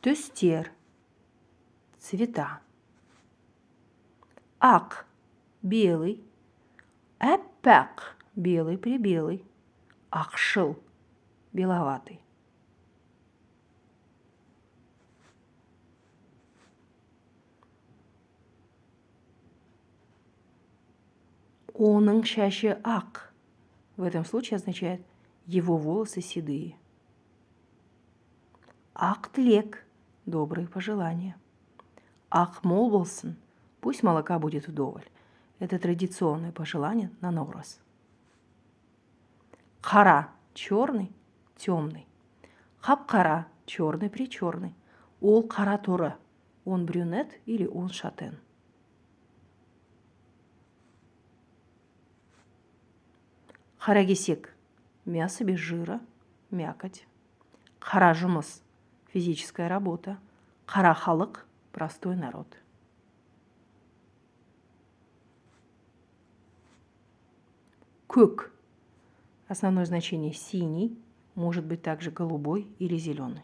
Түстер. Цвета. Ақ, белый. Әппақ, белый прибелый. Ақшыл, беловатый. Оның шашы ақ. В этом случае означает его волосы седые. Ақ тілек, добрые пожелания. Ақ мол болсын, пусть молока будет вдоволь. Это традиционное пожелание на Наурыз. Қара, черный, темный. Қап-қара, черный-причерный. Ол қара торы. Он брюнет или он шатен. Қаракесек, мясо без жира, мякоть. Қара жұмыс, физическая работа. Қара халық, простой народ. Көк. Основное значение синий, может быть также голубой или зеленый.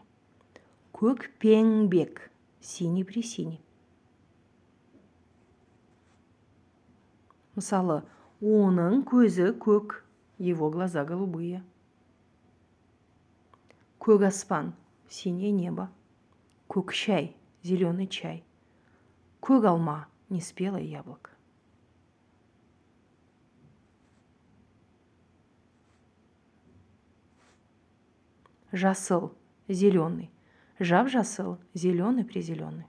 Көкпеңбек, синий-пресиний. Мысалы, оның көзі көк, его глаза голубые. Көк аспан, синее небо. Көк шай, зеленый чай. Көк алма, неспелое яблоко. Жасыл, зеленый. Жап-жасыл, зеленый-призеленый.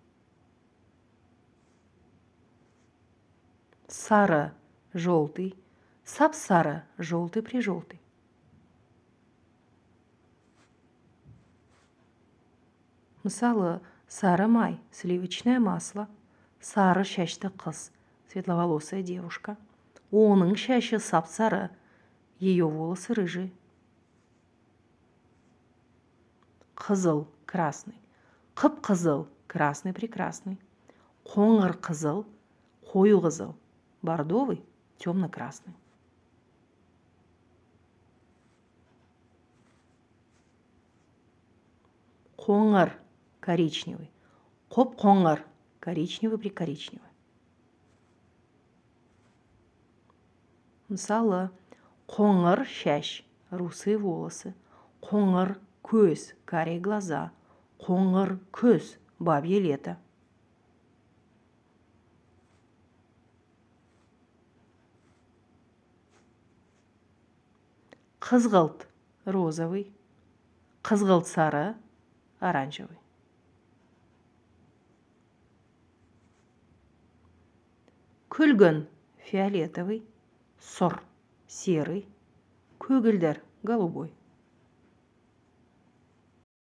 Сары, желтый. Сап-сары, желтый-прижелтый. Мысалы, сары май, сливочное масло. Сары шашты қыз, светловолосая девушка. Оның шашы сап-сары, ее волосы рыжие. Қызыл, красный. Қып-қызыл, красный-прекрасный. Қоңыр қызыл, қою қызыл. Бордовый, темно-красный. Қоңыр, коричневый. Қоп-қоңыр, коричневый-прикоричневый. Мысалы, қоңыр шаш, русые волосы. Қоңыр көз, карие глаза. Қоңыр күз, бабье лето. Қызғылт, розовый. Қызғылт сары, оранжевый. Күлгін, фиолетовый. Сұр, серый. Көгілдір, голубой.